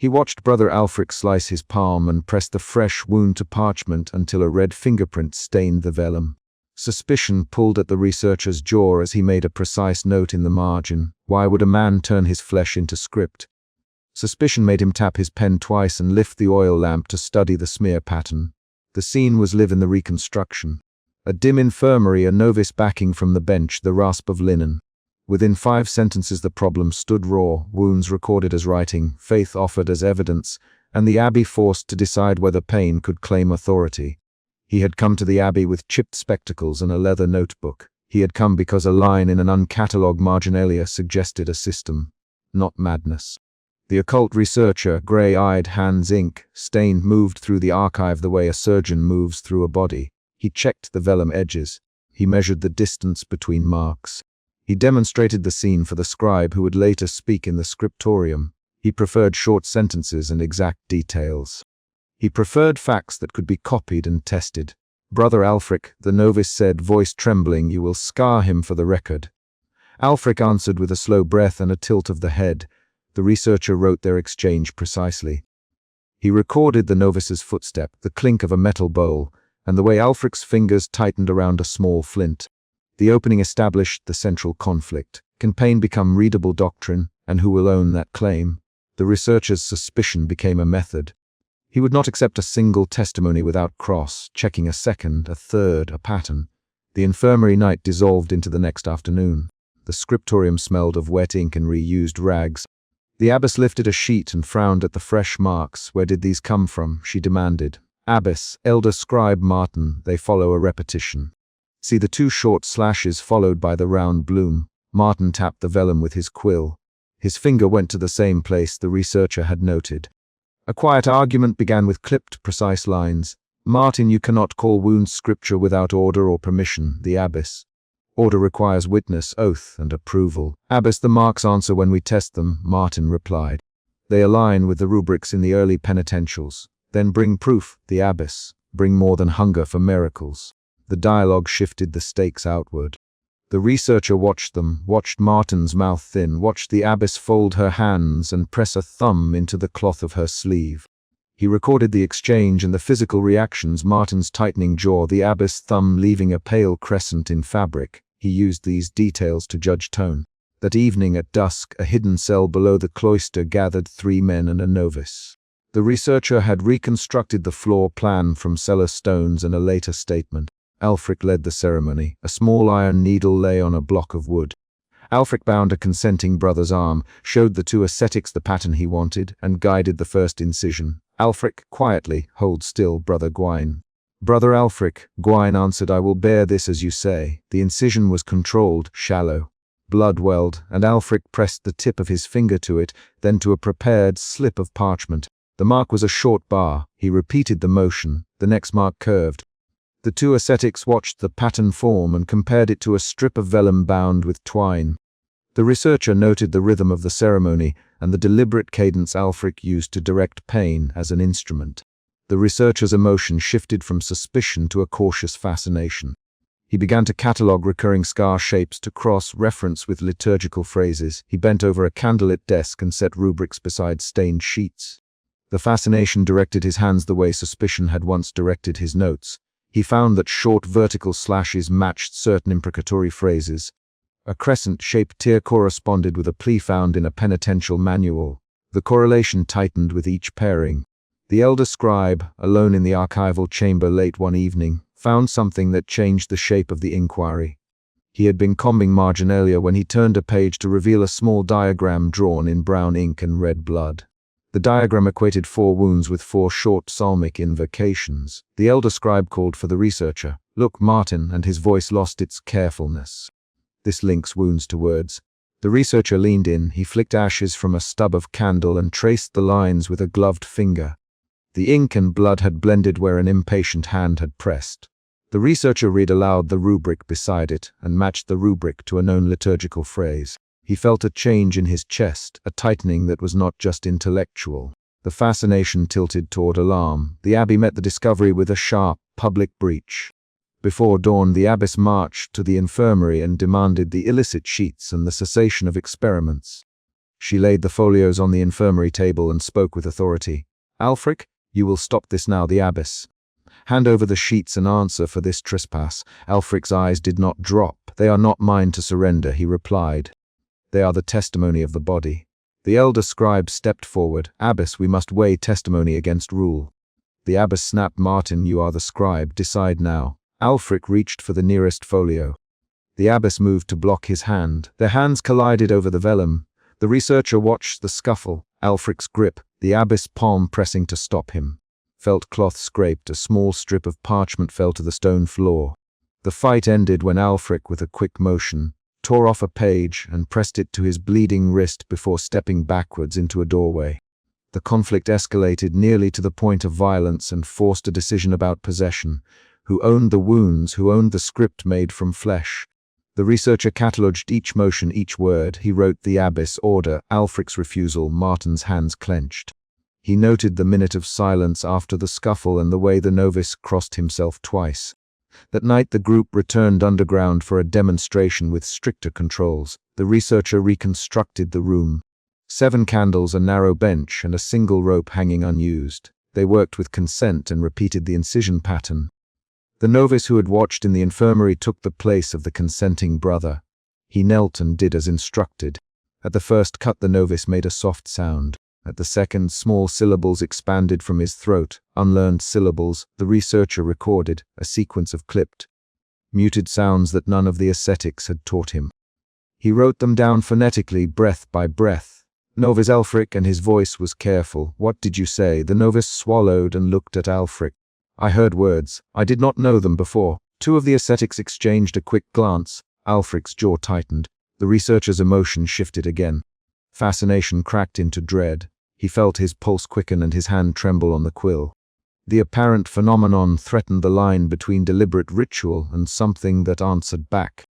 He watched Brother Alfric slice his palm and press the fresh wound to parchment until a red fingerprint stained the vellum. Suspicion pulled at the researcher's jaw as he made a precise note in the margin. Why would a man turn his flesh into script? Suspicion made him tap his pen twice and lift the oil lamp to study the smear pattern. The scene was live in the reconstruction. A dim infirmary, a novice backing from the bench, the rasp of linen. Within 5 sentences the problem stood raw, wounds recorded as writing, faith offered as evidence, and the abbey forced to decide whether Payne could claim authority. He had come to the abbey with chipped spectacles and a leather notebook. He had come because a line in an uncatalogued marginalia suggested a system, not madness. The occult researcher, grey-eyed, hands ink-stained, moved through the archive the way a surgeon moves through a body. He checked the vellum edges. He measured the distance between marks. He demonstrated the scene for the scribe who would later speak in the scriptorium. He preferred short sentences and exact details. He preferred facts that could be copied and tested. "Brother Alfric," the novice said, voice trembling, "you will scar him for the record." Alfric answered with a slow breath and a tilt of the head. The researcher wrote their exchange precisely. He recorded the novice's footstep, the clink of a metal bowl, and the way Alfric's fingers tightened around a small flint. The opening established the central conflict. Can Payne become readable doctrine, and who will own that claim? The researcher's suspicion became a method. He would not accept a single testimony without cross-checking a second, a third, a pattern. The infirmary night dissolved into the next afternoon. The scriptorium smelled of wet ink and reused rags. The abbess lifted a sheet and frowned at the fresh marks. "Where did these come from?" she demanded. "Abbess, elder scribe Martin, they follow a repetition. See the 2 short slashes followed by the round bloom." Martin tapped the vellum with his quill. His finger went to the same place the researcher had noted. A quiet argument began with clipped, precise lines. "Martin, you cannot call wounds scripture without order or permission." The abbess. "Order requires witness, oath, and approval." "Abbess, the marks answer when we test them," Martin replied. "They align with the rubrics in the early penitentials." "Then bring proof." The abbess. "Bring more than hunger for miracles." The dialogue shifted the stakes outward. The researcher watched them, watched Martin's mouth thin, watched the abbess fold her hands and press a thumb into the cloth of her sleeve. He recorded the exchange and the physical reactions, Martin's tightening jaw, the abbess' thumb leaving a pale crescent in fabric. He used these details to judge tone. That evening at dusk, a hidden cell below the cloister gathered 3 men and a novice. The researcher had reconstructed the floor plan from cellar stones and a later statement. Alfric led the ceremony. A small iron needle lay on a block of wood. Alfric bound a consenting brother's arm, showed the 2 ascetics the pattern he wanted, and guided the first incision. "Alfric, quietly, hold still, Brother Gwaine." "Brother Alfric," Gwaine answered, "I will bear this as you say." The incision was controlled, shallow. Blood welled, and Alfric pressed the tip of his finger to it, then to a prepared slip of parchment. The mark was a short bar. He repeated the motion. The next mark curved. The 2 ascetics watched the pattern form and compared it to a strip of vellum bound with twine. The researcher noted the rhythm of the ceremony and the deliberate cadence Alfric used to direct Payne as an instrument. The researcher's emotion shifted from suspicion to a cautious fascination. He began to catalogue recurring scar shapes to cross-reference with liturgical phrases. He bent over a candlelit desk and set rubrics beside stained sheets. The fascination directed his hands the way suspicion had once directed his notes. He found that short vertical slashes matched certain imprecatory phrases. A crescent-shaped tear corresponded with a plea found in a penitential manual. The correlation tightened with each pairing. The elder scribe, alone in the archival chamber late one evening, found something that changed the shape of the inquiry. He had been combing marginalia when he turned a page to reveal a small diagram drawn in brown ink and red blood. The diagram equated 4 wounds with 4 short psalmic invocations. The elder scribe called for the researcher. "Look, Martin," and his voice lost its carefulness. "This links wounds to words." The researcher leaned in. He flicked ashes from a stub of candle and traced the lines with a gloved finger. The ink and blood had blended where an impatient hand had pressed. The researcher read aloud the rubric beside it and matched the rubric to a known liturgical phrase. He felt a change in his chest, a tightening that was not just intellectual. The fascination tilted toward alarm. The abbey met the discovery with a sharp, public breach. Before dawn, the abbess marched to the infirmary and demanded the illicit sheets and the cessation of experiments. She laid the folios on the infirmary table and spoke with authority. "Alfric, you will stop this now, the abbess. Hand over the sheets and answer for this trespass." Alfric's eyes did not drop. "They are not mine to surrender," he replied. "They are the testimony of the body." The elder scribe stepped forward. "Abbess, we must weigh testimony against rule." The abbess snapped. "Martin, you are the scribe. Decide now." Alfric reached for the nearest folio. The abbess moved to block his hand. Their hands collided over the vellum. The researcher watched the scuffle, Alfric's grip, the abbess' palm pressing to stop him. Felt cloth scraped, a small strip of parchment fell to the stone floor. The fight ended when Alfric, with a quick motion, tore off a page and pressed it to his bleeding wrist before stepping backwards into a doorway. The conflict escalated nearly to the point of violence and forced a decision about possession. Who owned the wounds, who owned the script made from flesh? The researcher catalogued each motion, each word. He wrote the abbess order, Alfric's refusal. Martin's hands clenched. He noted the minute of silence after the scuffle and the way the novice crossed himself twice. That night the group returned underground for a demonstration with stricter controls. The researcher reconstructed the room. 7 candles, a narrow bench, and a single rope hanging unused. They worked with consent and repeated the incision pattern. The novice who had watched in the infirmary took the place of the consenting brother. He knelt and did as instructed. At the first cut the novice made a soft sound. At the second, small syllables expanded from his throat, unlearned syllables. The researcher recorded a sequence of clipped, muted sounds that none of the ascetics had taught him. He wrote them down phonetically, breath by breath. Novice Alfric, and his voice was careful. "What did you say?" The novice swallowed and looked at Alfric. "I heard words. I did not know them before." 2 of the ascetics exchanged a quick glance. Alfric's jaw tightened. The researcher's emotion shifted again. Fascination cracked into dread. He felt his pulse quicken and his hand tremble on the quill. The apparent phenomenon threatened the line between deliberate ritual and something that answered back.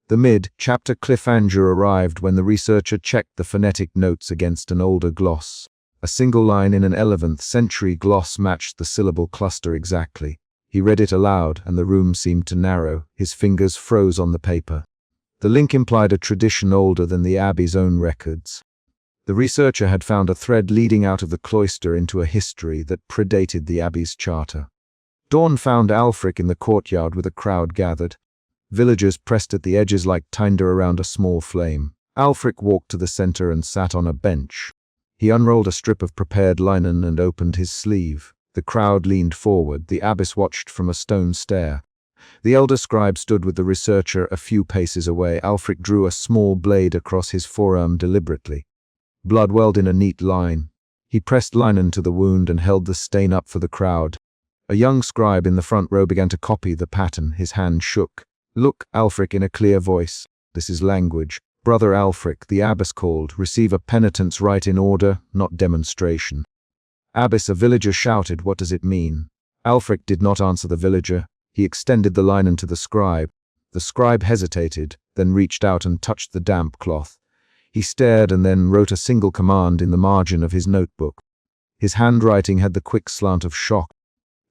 The mid-chapter cliffhanger arrived when the researcher checked the phonetic notes against an older gloss. A single line in an 11th century gloss matched the syllable cluster exactly. He read it aloud, and the room seemed to narrow. His fingers froze on the paper. The link implied a tradition older than the abbey's own records. The researcher had found a thread leading out of the cloister into a history that predated the abbey's charter. Dawn found Alfric in the courtyard with a crowd gathered. Villagers pressed at the edges like tinder around a small flame. Alfric walked to the center and sat on a bench. He unrolled a strip of prepared linen and opened his sleeve. The crowd leaned forward. The abbess watched from a stone stair. The elder scribe stood with the researcher a few paces away. Alfric drew a small blade across his forearm deliberately. Blood welled in a neat line. He pressed linen to the wound and held the stain up for the crowd. A young scribe in the front row began to copy the pattern. His hand shook. "Look," Alfric in a clear voice. "This is language." "Brother Alfric," the abbess called, "receive a penitent's rite in order, not demonstration." "Abbess," a villager shouted, "what does it mean?" Alfric did not answer the villager. He extended the linen to the scribe. The scribe hesitated, then reached out and touched the damp cloth. He stared and then wrote a single command in the margin of his notebook. His handwriting had the quick slant of shock.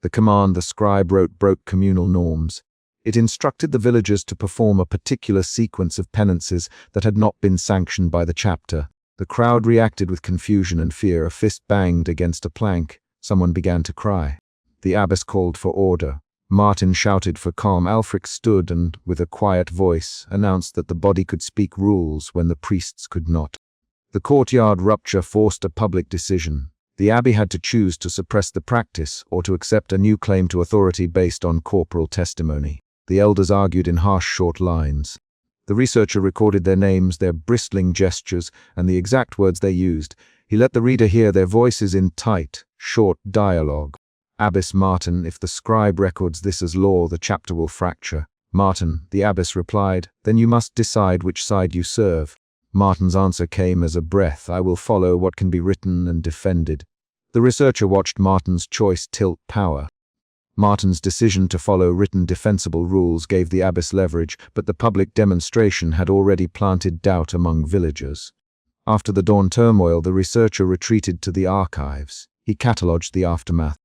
The command the scribe wrote broke communal norms. It instructed the villagers to perform a particular sequence of penances that had not been sanctioned by the chapter. The crowd reacted with confusion and fear. A fist banged against a plank. Someone began to cry. The abbess called for order. Martin shouted for calm. Alfric stood and, with a quiet voice, announced that the body could speak rules when the priests could not. The courtyard rupture forced a public decision. The abbey had to choose to suppress the practice or to accept a new claim to authority based on corporal testimony. The elders argued in harsh, short lines. The researcher recorded their names, their bristling gestures, and the exact words they used. He let the reader hear their voices in tight, short dialogue. "Abbess Martin, if the scribe records this as law, the chapter will fracture." "Martin," the abbess replied, "then you must decide which side you serve." Martin's answer came as a breath. "I will follow what can be written and defended." The researcher watched Martin's choice tilt power. Martin's decision to follow written defensible rules gave the abbess leverage, but the public demonstration had already planted doubt among villagers. After the dawn turmoil, the researcher retreated to the archives. He catalogued the aftermath.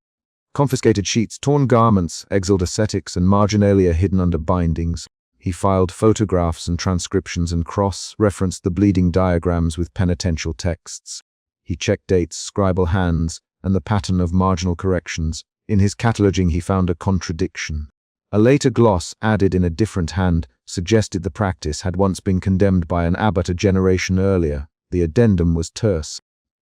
Confiscated sheets, torn garments, exiled ascetics, and marginalia hidden under bindings. He filed photographs and transcriptions and cross-referenced the bleeding diagrams with penitential texts. He checked dates, scribal hands, and the pattern of marginal corrections. In his cataloging he found a contradiction. A later gloss, added in a different hand, suggested the practice had once been condemned by an abbot a generation earlier. The addendum was terse.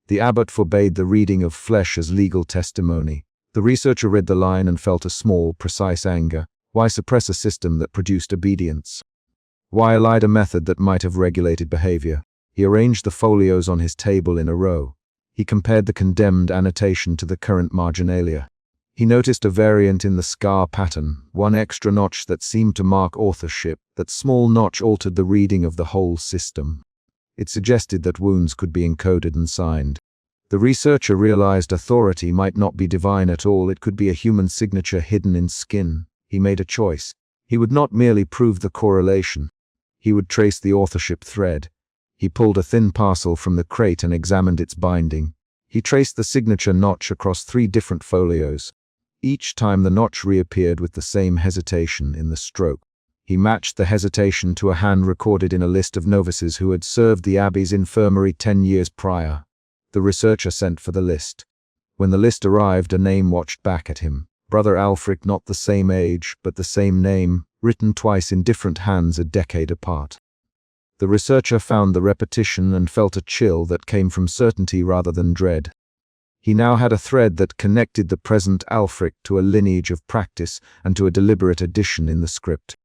The abbot forbade the reading of flesh as legal testimony. The researcher read the line and felt a small, precise anger. Why suppress a system that produced obedience? Why elide a method that might have regulated behavior? He arranged the folios on his table in a row. He compared the condemned annotation to the current marginalia. He noticed a variant in the scar pattern, one extra notch that seemed to mark authorship. That small notch altered the reading of the whole system. It suggested that wounds could be encoded and signed. The researcher realized authority might not be divine at all, it could be a human signature hidden in skin. He made a choice. He would not merely prove the correlation. He would trace the authorship thread. He pulled a thin parcel from the crate and examined its binding. He traced the signature notch across 3 different folios. Each time the notch reappeared with the same hesitation in the stroke. He matched the hesitation to a hand recorded in a list of novices who had served the abbey's infirmary 10 years prior. The researcher sent for the list. When the list arrived, a name watched back at him. Brother Alfric, not the same age, but the same name, written twice in different hands a decade apart. The researcher found the repetition and felt a chill that came from certainty rather than dread. He now had a thread that connected the present Alfric to a lineage of practice and to a deliberate addition in the script.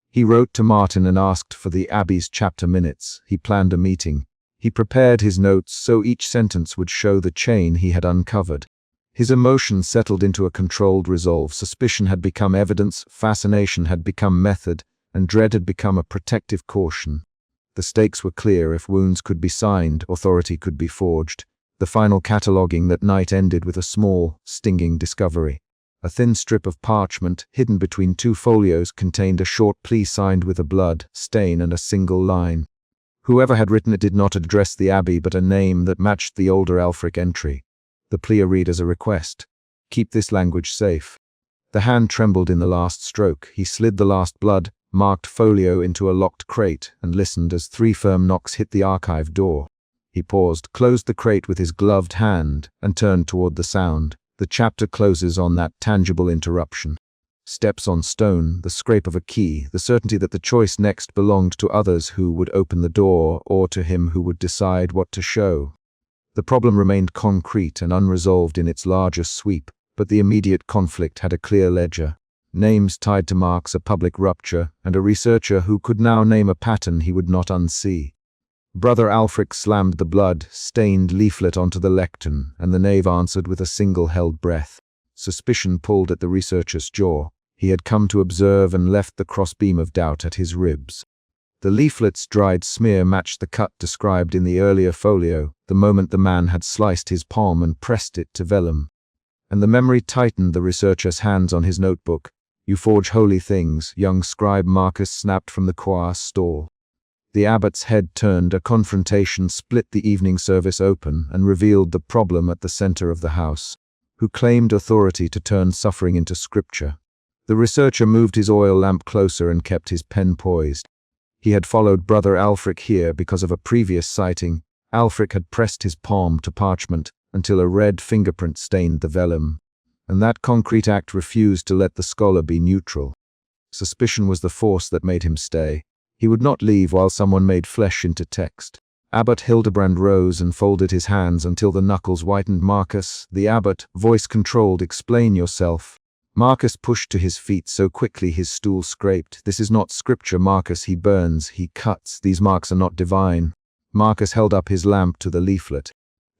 He wrote to Martin and asked for the Abbey's chapter minutes. He planned a meeting. He prepared his notes so each sentence would show the chain he had uncovered. His emotion settled into a controlled resolve. Suspicion had become evidence, fascination had become method, and dread had become a protective caution. The stakes were clear. If wounds could be signed, authority could be forged. The final cataloguing that night ended with a small, stinging discovery. A thin strip of parchment, hidden between 2 folios, contained a short plea signed with a blood stain and a single line. Whoever had written it did not address the abbey but a name that matched the older Alfric entry. The plea read as a request. Keep this language safe. The hand trembled in the last stroke. He slid the last blood-marked folio into a locked crate and listened as 3 firm knocks hit the archive door. He paused, closed the crate with his gloved hand, and turned toward the sound. The chapter closes on that tangible interruption. Steps on stone, the scrape of a key, the certainty that the choice next belonged to others who would open the door, or to him who would decide what to show. The problem remained concrete and unresolved in its larger sweep, but the immediate conflict had a clear ledger. Names tied to marks, a public rupture, and a researcher who could now name a pattern he would not unsee. Brother Alfric slammed the blood-stained leaflet onto the lectern, and the knave answered with a single held breath. Suspicion pulled at the researcher's jaw. He had come to observe and left the crossbeam of doubt at his ribs. The leaflet's dried smear matched the cut described in the earlier folio, the moment the man had sliced his palm and pressed it to vellum. And the memory tightened the researcher's hands on his notebook. "You forge holy things," young scribe Marcus snapped from the choir stall. The abbot's head turned. A confrontation split the evening service open and revealed the problem at the center of the house. Who claimed authority to turn suffering into scripture? The researcher moved his oil lamp closer and kept his pen poised. He had followed Brother Alfric here because of a previous sighting. Alfric had pressed his palm to parchment until a red fingerprint stained the vellum, and that concrete act refused to let the scholar be neutral. Suspicion was the force that made him stay. He would not leave while someone made flesh into text. Abbot Hildebrand rose and folded his hands until the knuckles whitened. "Marcus," the abbot, voice controlled, "explain yourself." Marcus pushed to his feet so quickly his stool scraped. "This is not scripture, Marcus." He burns, he cuts. "These marks are not divine." Marcus held up his lamp to the leaflet.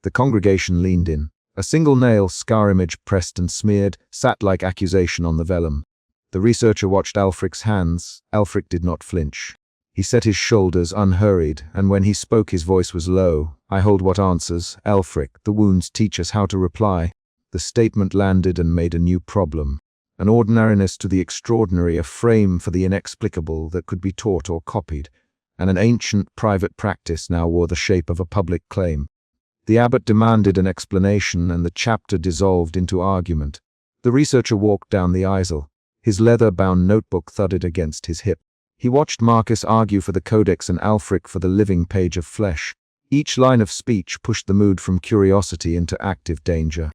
The congregation leaned in. A single nail, scar image pressed and smeared, sat like accusation on the vellum. The researcher watched Alfric's hands. Alfric did not flinch. He set his shoulders unhurried, and when he spoke his voice was low. "I hold what answers, Alfric. The wounds teach us how to reply." The statement landed and made a new problem. An ordinariness to the extraordinary, a frame for the inexplicable that could be taught or copied, and an ancient private practice now wore the shape of a public claim. The abbot demanded an explanation, and the chapter dissolved into argument. The researcher walked down the aisle. His leather-bound notebook thudded against his hip. He watched Marcus argue for the Codex and Alfric for the living page of flesh. Each line of speech pushed the mood from curiosity into active danger.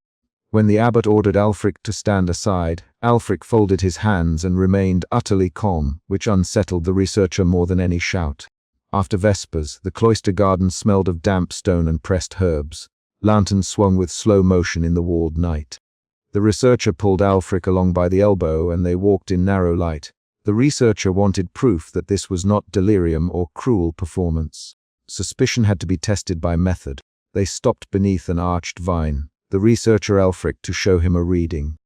When the abbot ordered Alfric to stand aside, Alfric folded his hands and remained utterly calm, which unsettled the researcher more than any shout. After Vespers, the cloister garden smelled of damp stone and pressed herbs. Lanterns swung with slow motion in the walled night. The researcher pulled Alfric along by the elbow and they walked in narrow light. The researcher wanted proof that this was not delirium or cruel performance. Suspicion had to be tested by method. They stopped beneath an arched vine. The researcher Alfric to show him a reading.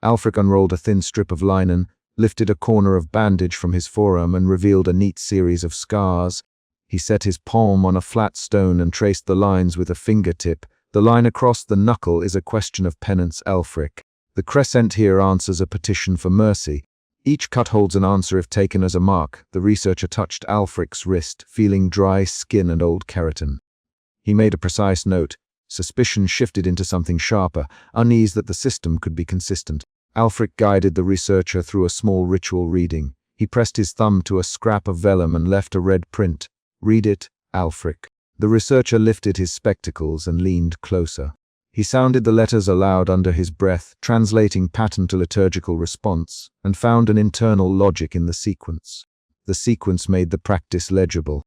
Alfric unrolled a thin strip of linen, lifted a corner of bandage from his forearm and revealed a neat series of scars. He set his palm on a flat stone and traced the lines with a fingertip. The line across the knuckle is a question of penance, Alfric. The crescent here answers a petition for mercy. Each cut holds an answer if taken as a mark. The researcher touched Alfric's wrist, feeling dry skin and old keratin. He made a precise note. Suspicion shifted into something sharper, unease that the system could be consistent. Alfric guided the researcher through a small ritual reading. He pressed his thumb to a scrap of vellum and left a red print. "Read it, Alfric." The researcher lifted his spectacles and leaned closer. He sounded the letters aloud under his breath, translating pattern to liturgical response, and found an internal logic in the sequence. The sequence made the practice legible.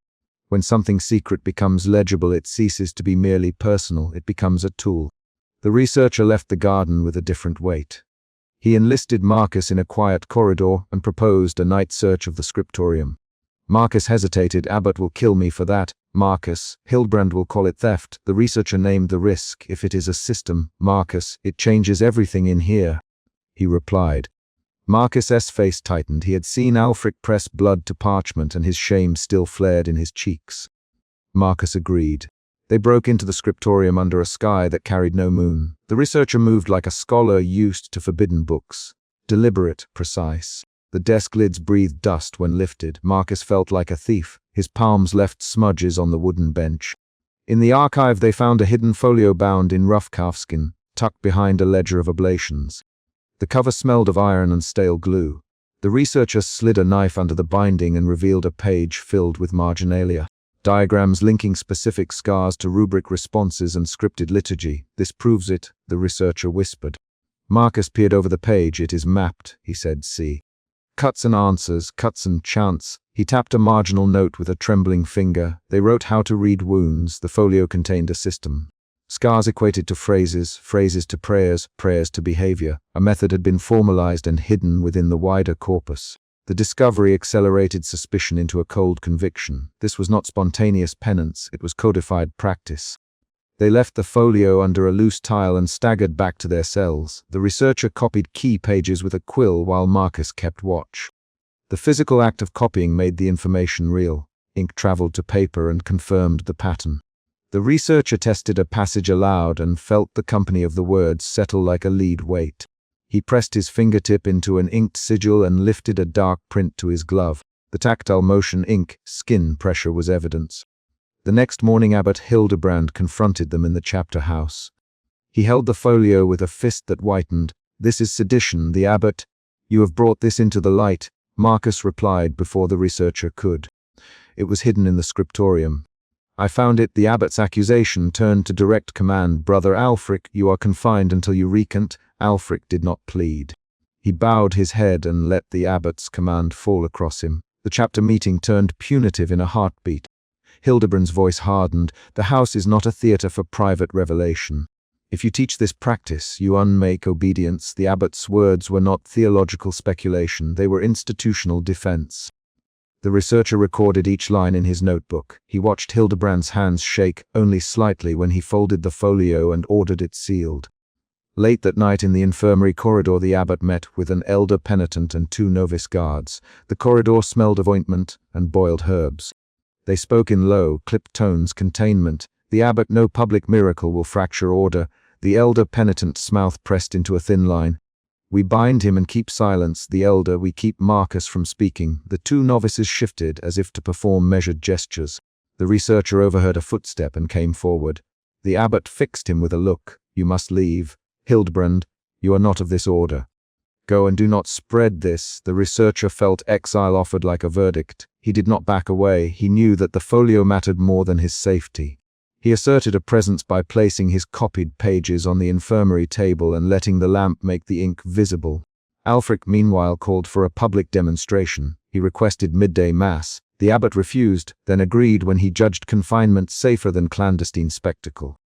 When something secret becomes legible, it ceases to be merely personal, it becomes a tool. The researcher left the garden with a different weight. He enlisted Marcus in a quiet corridor and proposed a night search of the scriptorium. Marcus hesitated. "Abbot will kill me for that." "Marcus, Hildebrand will call it theft." The researcher named the risk. "If it is a system, Marcus, it changes everything in here," he replied. Marcus's face tightened. He had seen Alfric press blood to parchment and his shame still flared in his cheeks. Marcus agreed. They broke into the scriptorium under a sky that carried no moon. The researcher moved like a scholar used to forbidden books. Deliberate, precise. The desk lids breathed dust when lifted. Marcus felt like a thief. His palms left smudges on the wooden bench. In the archive they found a hidden folio bound in rough calfskin, tucked behind a ledger of oblations. The cover smelled of iron and stale glue. The researcher slid a knife under the binding and revealed a page filled with marginalia. Diagrams linking specific scars to rubric responses and scripted liturgy. "This proves it," the researcher whispered. Marcus peered over the page. "It is mapped," he said. "See. Cuts and answers, cuts and chants." He tapped a marginal note with a trembling finger. They wrote how to read wounds. The folio contained a system. Scars equated to phrases, phrases to prayers, prayers to behavior. A method had been formalized and hidden within the wider corpus. The discovery accelerated suspicion into a cold conviction. This was not spontaneous penance, it was codified practice. They left the folio under a loose tile and staggered back to their cells. The researcher copied key pages with a quill while Marcus kept watch. The physical act of copying made the information real. Ink traveled to paper and confirmed the pattern. The researcher tested a passage aloud and felt the company of the words settle like a lead weight. He pressed his fingertip into an inked sigil and lifted a dark print to his glove. The tactile motion, ink, skin pressure was evidence. The next morning Abbot Hildebrand confronted them in the chapter house. He held the folio with a fist that whitened. "This is sedition, the abbot. You have brought this into the light," Marcus replied before the researcher could. "It was hidden in the scriptorium. I found it." The abbot's accusation turned to direct command. "Brother Alfric, you are confined until you recant." Alfric did not plead. He bowed his head and let the abbot's command fall across him. The chapter meeting turned punitive in a heartbeat. Hildebrand's voice hardened. "The house is not a theater for private revelation. If you teach this practice, you unmake obedience." The abbot's words were not theological speculation, they were institutional defense. The researcher recorded each line in his notebook. He watched Hildebrand's hands shake only slightly when he folded the folio and ordered it sealed. Late that night in the infirmary corridor, the abbot met with an elder penitent and 2 novice guards. The corridor smelled of ointment and boiled herbs. They spoke in low, clipped tones. "Containment. The abbot, no public miracle will fracture order." The elder penitent's mouth pressed into a thin line. "We bind him and keep silence." The elder, "We keep Marcus from speaking." The 2 novices shifted as if to perform measured gestures. The researcher overheard a footstep and came forward. The abbot fixed him with a look. "You must leave. Hildebrand, you are not of this order." Go and do not spread this. The researcher felt exile offered like a verdict. He did not back away. He knew that the folio mattered more than his safety. He asserted a presence by placing his copied pages on the infirmary table and letting the lamp make the ink visible. Ælfric meanwhile called for a public demonstration. He requested midday mass. The abbot refused, then agreed when he judged confinement safer than clandestine spectacle.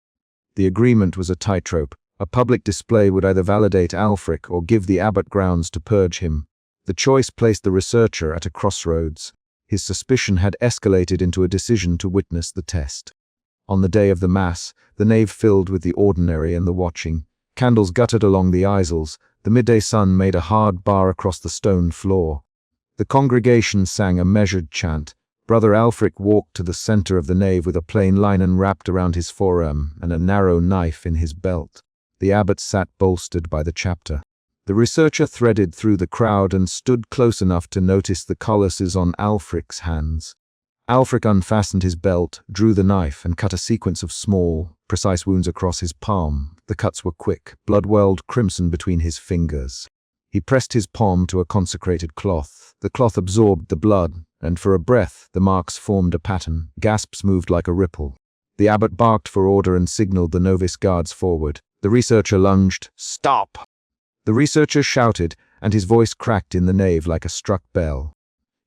The agreement was a tightrope. A public display would either validate Ælfric or give the abbot grounds to purge him. The choice placed the researcher at a crossroads. His suspicion had escalated into a decision to witness the test. On the day of the Mass, the nave filled with the ordinary and the watching. Candles guttered along the aisles. The midday sun made a hard bar across the stone floor. The congregation sang a measured chant. Brother Ælfric walked to the center of the nave with a plain linen wrapped around his forearm and a narrow knife in his belt. The abbot sat bolstered by the chapter. The researcher threaded through the crowd and stood close enough to notice the coluses on Ælfric's hands. Ælfric unfastened his belt, drew the knife, and cut a sequence of small, precise wounds across his palm. The cuts were quick, blood welled crimson between his fingers. He pressed his palm to a consecrated cloth. The cloth absorbed the blood, and for a breath the marks formed a pattern. Gasps moved like a ripple. The abbot barked for order and signaled the novice guards forward. The researcher lunged. "Stop!" The researcher shouted, and his voice cracked in the nave like a struck bell.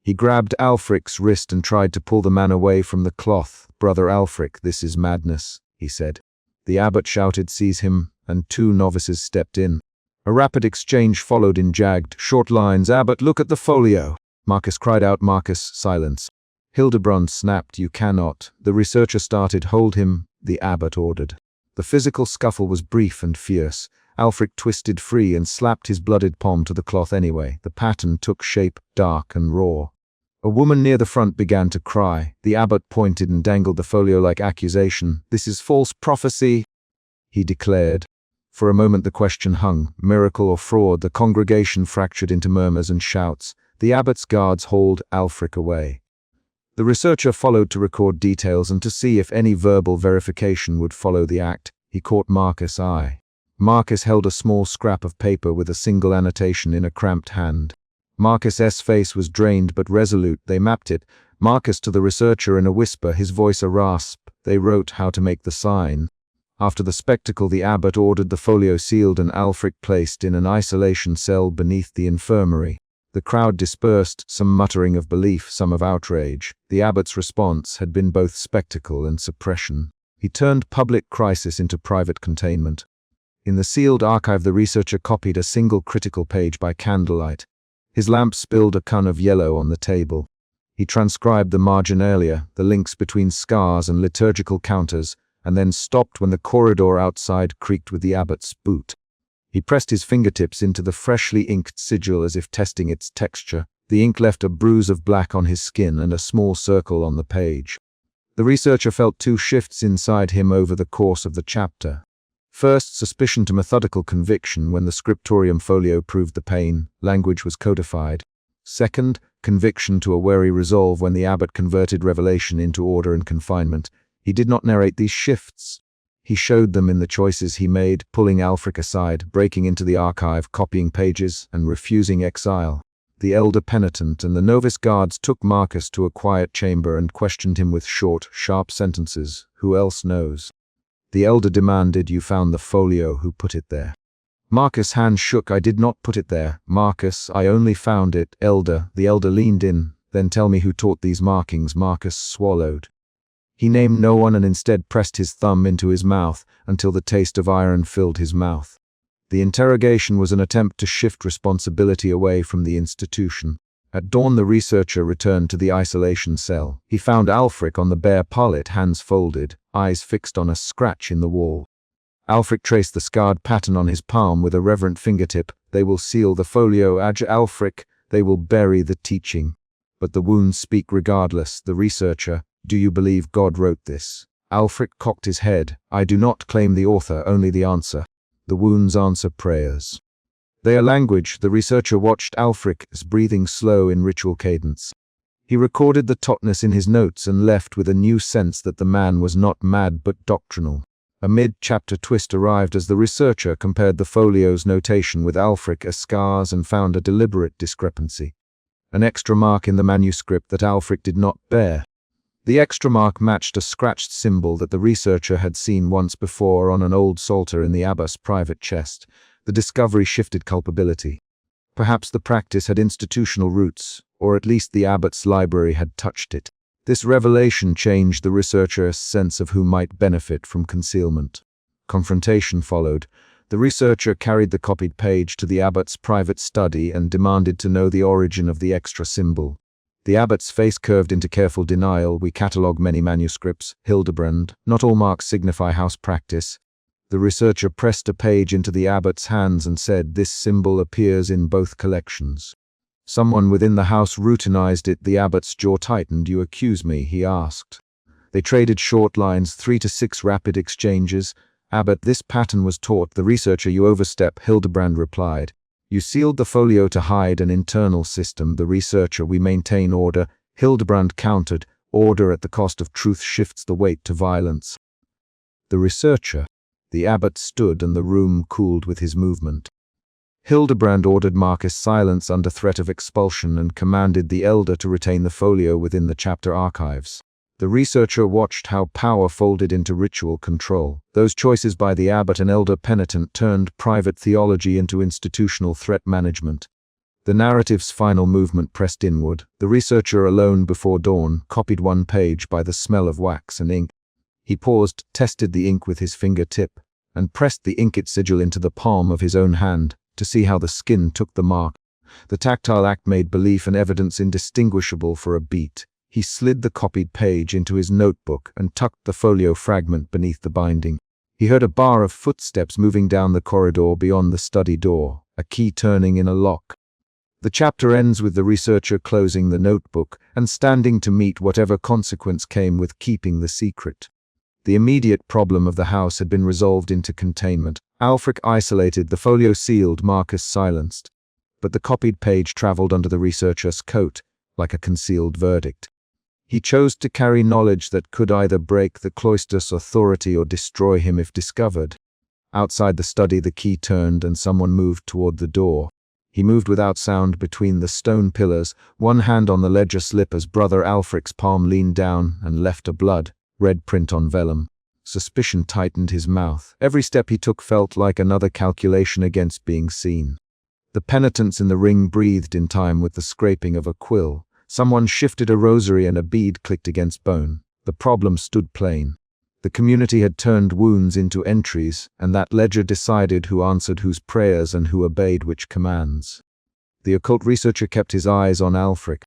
He grabbed Ælfric's wrist and tried to pull the man away from the cloth. "Brother Ælfric, this is madness," he said. The abbot shouted, "Seize him," and two novices stepped in. A rapid exchange followed in jagged, short lines. "Abbot, look at the folio!" Marcus cried out. Marcus, silence. Hildebrand snapped, "You cannot." The researcher started. "Hold him," the abbot ordered. The physical scuffle was brief and fierce. Ælfric twisted free and slapped his blooded palm to the cloth anyway. The pattern took shape, dark and raw. A woman near the front began to cry. The abbot pointed and dangled the folio like accusation. "This is false prophecy," he declared. For a moment the question hung, miracle or fraud. The congregation fractured into murmurs and shouts. The abbot's guards hauled Ælfric away. The researcher followed to record details and to see if any verbal verification would follow the act. He caught Marcus' eye. Marcus held a small scrap of paper with a single annotation in a cramped hand. Marcus's face was drained but resolute. They mapped it. Marcus to the researcher in a whisper, his voice a rasp. They wrote how to make the sign. After the spectacle, the abbot ordered the folio sealed and Ælfric placed in an isolation cell beneath the infirmary. The crowd dispersed, some muttering of belief, some of outrage. The abbot's response had been both spectacle and suppression. He turned public crisis into private containment. In the sealed archive, the researcher copied a single critical page by candlelight. His lamp spilled a cun of yellow on the table. He transcribed the marginalia, the links between scars and liturgical counters, and then stopped when the corridor outside creaked with the abbot's boot. He pressed his fingertips into the freshly inked sigil as if testing its texture. The ink left a bruise of black on his skin and a small circle on the page. The researcher felt two shifts inside him over the course of the chapter. First, suspicion to methodical conviction when the scriptorium folio proved the pain. Language was codified. Second, conviction to a wary resolve when the abbot converted revelation into order and confinement. He did not narrate these shifts. He showed them in the choices he made, pulling Ælfric aside, breaking into the archive, copying pages, and refusing exile. The elder penitent and the novice guards took Marcus to a quiet chamber and questioned him with short, sharp sentences. "Who else knows?" The elder demanded. "You found the folio. Who put it there?" Marcus' hand shook. "I did not put it there, Marcus. I only found it." "Elder." The elder leaned in. "Then tell me who taught these markings." Marcus swallowed. He named no one and instead pressed his thumb into his mouth until the taste of iron filled his mouth. The interrogation was an attempt to shift responsibility away from the institution. At dawn, the researcher returned to the isolation cell. He found Ælfric on the bare pallet, hands folded, eyes fixed on a scratch in the wall. Ælfric traced the scarred pattern on his palm with a reverent fingertip. "They will seal the folio, Ælfric. They will bury the teaching. But the wounds speak regardless." The researcher, "Do you believe God wrote this?" Ælfric cocked his head. "I do not claim the author, only the answer. The wounds answer prayers." "They are language." The researcher watched Ælfric's breathing slow in ritual cadence. He recorded the tautness in his notes and left with a new sense that the man was not mad but doctrinal. A mid-chapter twist arrived as the researcher compared the folio's notation with Alfric Escar's and found a deliberate discrepancy. An extra mark in the manuscript that Alfric did not bear. The extra mark matched a scratched symbol that the researcher had seen once before on an old psalter in the abbot's private chest. The discovery shifted culpability. Perhaps the practice had institutional roots, or at least the abbot's library had touched it. This revelation changed the researcher's sense of who might benefit from concealment. Confrontation followed. The researcher carried the copied page to the abbot's private study and demanded to know the origin of the extra symbol. The abbot's face curved into careful denial. We catalogue many manuscripts. Hildebrand. Not all marks signify house practice. The researcher pressed a page into the abbot's hands and said, "This symbol appears in both collections." Someone within the house routinized it. The abbot's jaw tightened. "You accuse me?" he asked. They traded short lines, 3 to 6 rapid exchanges. "Abbot, this pattern was taught." The researcher, "You overstep," Hildebrand replied. "You sealed the folio to hide an internal system." The researcher, "We maintain order." Hildebrand countered, "Order at the cost of truth shifts the weight to violence." The researcher. The abbot stood and the room cooled with his movement. Hildebrand ordered Marcus silence under threat of expulsion and commanded the elder to retain the folio within the chapter archives. The researcher watched how power folded into ritual control. Those choices by the abbot and elder penitent turned private theology into institutional threat management. The narrative's final movement pressed inward. The researcher, alone before dawn, copied one page by the smell of wax and ink. He paused, tested the ink with his fingertip, and pressed the inked sigil into the palm of his own hand to see how the skin took the mark. The tactile act made belief and evidence indistinguishable for a beat. He slid the copied page into his notebook and tucked the folio fragment beneath the binding. He heard a bar of footsteps moving down the corridor beyond the study door, a key turning in a lock. The chapter ends with the researcher closing the notebook and standing to meet whatever consequence came with keeping the secret. The immediate problem of the house had been resolved into containment. Alfric isolated, the folio sealed, Marcus silenced. But the copied page traveled under the researcher's coat, like a concealed verdict. He chose to carry knowledge that could either break the cloister's authority or destroy him if discovered. Outside the study, the key turned and someone moved toward the door. He moved without sound between the stone pillars, one hand on the ledger slip as Brother Alfric's palm leaned down and left a blood red print on vellum. Suspicion tightened his mouth. Every step he took felt like another calculation against being seen. The penitents in the ring breathed in time with the scraping of a quill. Someone shifted a rosary and a bead clicked against bone. The problem stood plain. The community had turned wounds into entries, and that ledger decided who answered whose prayers and who obeyed which commands. The occult researcher kept his eyes on Alfric.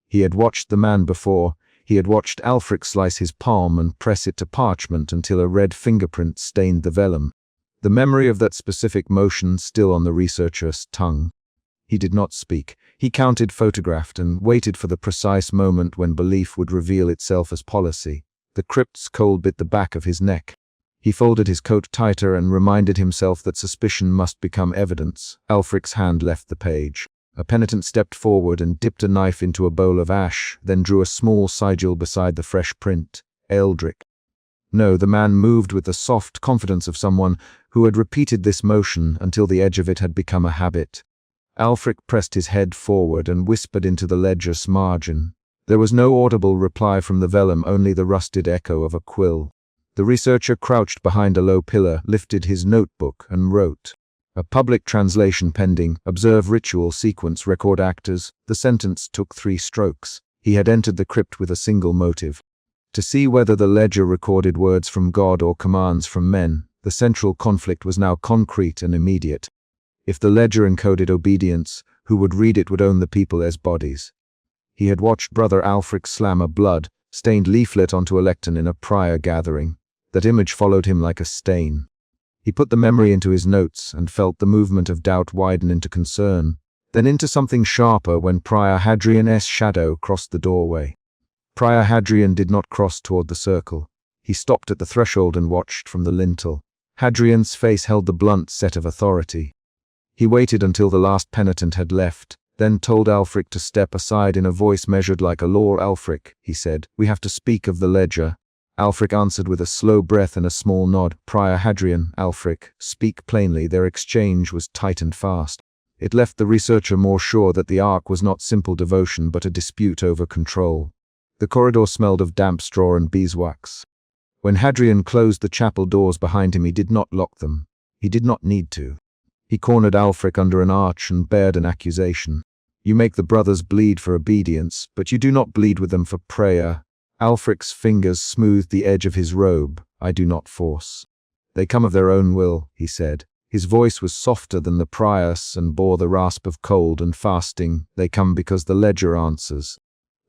He had watched the man before. He had watched Alfric slice his palm and press it to parchment until a red fingerprint stained the vellum. The memory of that specific motion still on the researcher's tongue. He did not speak. He counted, photographed, and waited for the precise moment when belief would reveal itself as policy. The crypt's cold bit the back of his neck. He folded his coat tighter and reminded himself that suspicion must become evidence. Alfric's hand left the page. A penitent stepped forward and dipped a knife into a bowl of ash, then drew a small sigil beside the fresh print. Eldrick. No, the man moved with the soft confidence of someone who had repeated this motion until the edge of it had become a habit. Alfric pressed his head forward and whispered into the ledger's margin. There was no audible reply from the vellum, only the rusted echo of a quill. The researcher crouched behind a low pillar, lifted his notebook, and wrote. A public translation pending. Observe ritual sequence, record actors. The sentence took 3 strokes. He had entered the crypt with a single motive. To see whether the ledger recorded words from God or commands from men. The central conflict was now concrete and immediate. If the ledger encoded obedience, who would read it would own the people as bodies. He had watched Brother Alfric slam a blood-stained leaflet onto a lectern in a prior gathering. That image followed him like a stain. He put the memory into his notes and felt the movement of doubt widen into concern, then into something sharper when Prior Hadrian's shadow crossed the doorway. Prior Hadrian did not cross toward the circle. He stopped at the threshold and watched from the lintel. Hadrian's face held the blunt set of authority. He waited until the last penitent had left, then told Alfric to step aside in a voice measured like a law. "Alfric," he said, "we have to speak of the ledger." Alfric answered with a slow breath and a small nod. Prior Hadrian, Alfric, speak plainly. Their exchange was tight and fast. It left the researcher more sure that the ark was not simple devotion but a dispute over control. The corridor smelled of damp straw and beeswax. When Hadrian closed the chapel doors behind him, he did not lock them. He did not need to. He cornered Alfric under an arch and bared an accusation. You make the brothers bleed for obedience, but you do not bleed with them for prayer. Alfric's fingers smoothed the edge of his robe. I do not force. They come of their own will, he said. His voice was softer than the prior's and bore the rasp of cold and fasting. They come because the ledger answers.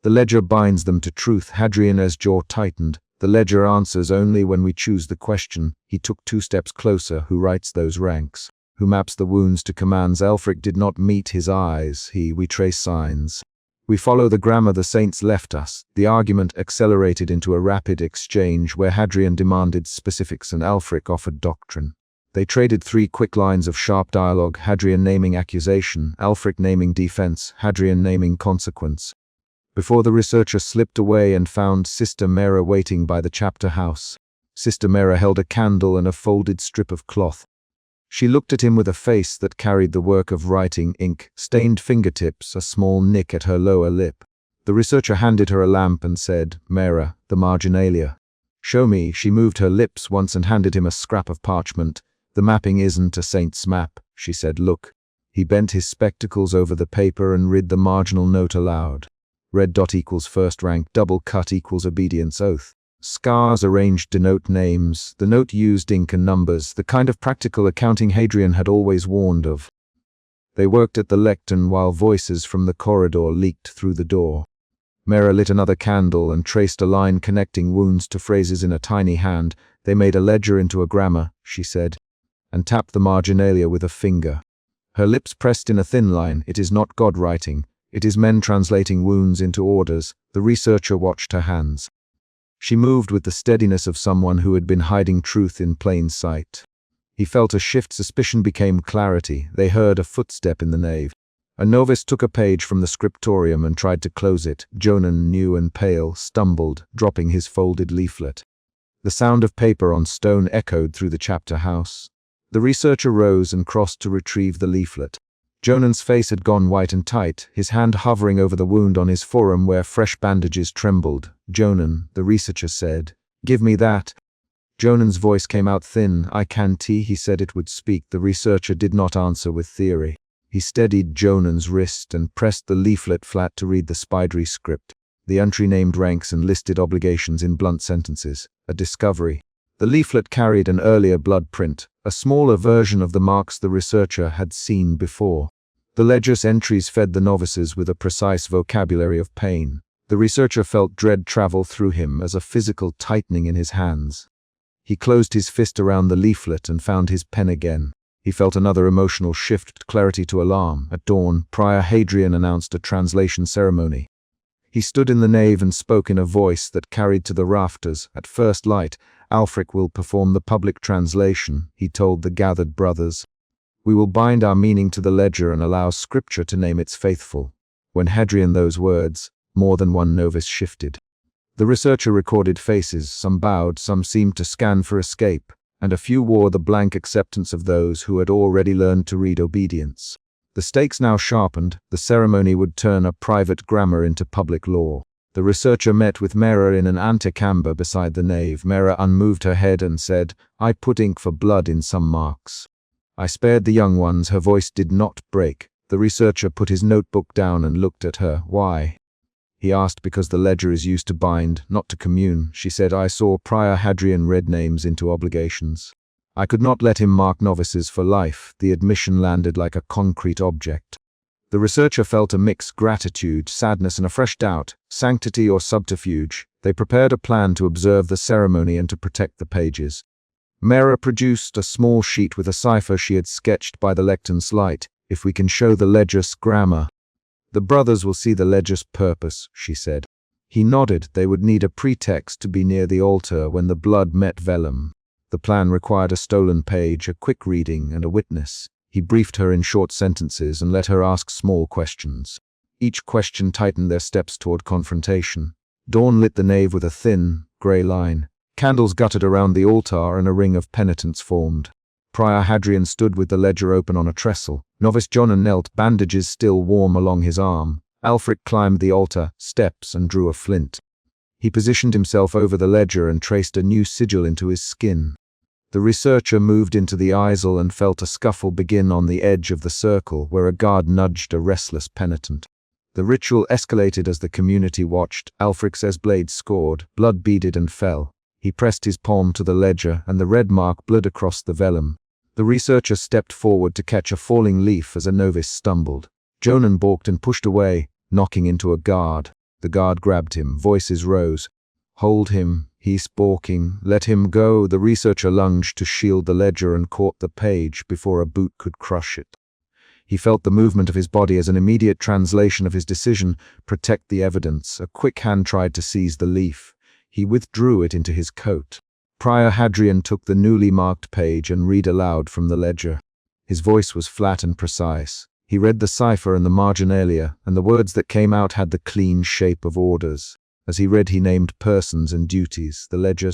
The ledger binds them to truth. Hadrian's jaw tightened. The ledger answers only when we choose the question. He took 2 steps closer. Who writes those ranks? Who maps the wounds to commands? Alfric did not meet his eyes. We trace signs. We follow the grammar the saints left us. The argument accelerated into a rapid exchange where Hadrian demanded specifics and Alfric offered doctrine. They traded 3 quick lines of sharp dialogue, Hadrian naming accusation, Alfric naming defense, Hadrian naming consequence. Before the researcher slipped away and found Sister Mera waiting by the chapter house. Sister Mera held a candle and a folded strip of cloth. She looked at him with a face that carried the work of writing ink, stained fingertips, a small nick at her lower lip. The researcher handed her a lamp and said, Mera, the marginalia. Show me. She moved her lips once and handed him a scrap of parchment. The mapping isn't a saint's map, she said. Look. He bent his spectacles over the paper and read the marginal note aloud. Red dot equals first rank, double cut equals obedience oath. Scars arranged denote names. The note used ink and numbers, the kind of practical accounting Hadrian had always warned of. They worked at the lectern while voices from the corridor leaked through the door. Mera lit another candle and traced a line connecting wounds to phrases in a tiny hand. They made a ledger into a grammar, she said, and tapped the marginalia with a finger. Her lips pressed in a thin line. It is not God writing. It is men translating wounds into orders. The researcher watched her hands. She moved with the steadiness of someone who had been hiding truth in plain sight. He felt a shift. Suspicion became clarity. They heard a footstep in the nave. A novice took a page from the scriptorium and tried to close it. Jonan, new and pale, stumbled, dropping his folded leaflet. The sound of paper on stone echoed through the chapter house. The researcher rose and crossed to retrieve the leaflet. Jonan's face had gone white and tight, his hand hovering over the wound on his forearm where fresh bandages trembled. Jonan, the researcher said, give me that. Jonan's voice came out thin. I can't, he said it would speak. The researcher did not answer with theory. He steadied Jonan's wrist and pressed the leaflet flat to read the spidery script. The entry named ranks and listed obligations in blunt sentences. A discovery. The leaflet carried an earlier blood print, a smaller version of the marks the researcher had seen before. The ledger's entries fed the novices with a precise vocabulary of pain. The researcher felt dread travel through him as a physical tightening in his hands. He closed his fist around the leaflet and found his pen again. He felt another emotional shift, clarity to alarm. At dawn, Prior Hadrian announced a translation ceremony. He stood in the nave and spoke in a voice that carried to the rafters. At first light, Alfric will perform the public translation, he told the gathered brothers. We will bind our meaning to the ledger and allow Scripture to name its faithful. When Hadrian those words, more than one novice shifted. The researcher recorded faces, some bowed, some seemed to scan for escape, and a few wore the blank acceptance of those who had already learned to read obedience. The stakes now sharpened. The ceremony would turn a private grammar into public law. The researcher met with Mera in an antechamber beside the nave. Mera unmoved her head and said, I put ink for blood in some marks. I spared the young ones. Her voice did not break. The researcher put his notebook down and looked at her. Why? He asked. Because the ledger is used to bind, not to commune. She said, I saw Prior Hadrian read names into obligations. I could not let him mark novices for life. The admission landed like a concrete object. The researcher felt a mixed gratitude, sadness, and a fresh doubt, sanctity or subterfuge. They prepared a plan to observe the ceremony and to protect the pages. Mera produced a small sheet with a cipher she had sketched by the lectern's light. If we can show the ledger's grammar, the brothers will see the ledger's purpose, she said. He nodded. They would need a pretext to be near the altar when the blood met vellum. The plan required a stolen page, a quick reading, and a witness. He briefed her in short sentences and let her ask small questions. Each question tightened their steps toward confrontation. Dawn lit the nave with a thin, grey line. Candles guttered around the altar and a ring of penitents formed. Prior Hadrian stood with the ledger open on a trestle. Novice Jonan knelt, bandages still warm along his arm. Ælfric climbed the altar steps and drew a flint. He positioned himself over the ledger and traced a new sigil into his skin. The researcher moved into the eisel and felt a scuffle begin on the edge of the circle where a guard nudged a restless penitent. The ritual escalated as the community watched. Ælfric's blade scored, blood beaded and fell. He pressed his palm to the ledger and the red mark bled across the vellum. The researcher stepped forward to catch a falling leaf as a novice stumbled. Jonan balked and pushed away, knocking into a guard. The guard grabbed him. Voices rose. "Hold him. He's balking. Let him go." The researcher lunged to shield the ledger and caught the page before a boot could crush it. He felt the movement of his body as an immediate translation of his decision: protect the evidence. A quick hand tried to seize the leaf. He withdrew it into his coat. Prior Hadrian took the newly marked page and read aloud from the ledger. His voice was flat and precise. He read the cipher and the marginalia, and the words that came out had the clean shape of orders. As he read, he named persons and duties. The ledger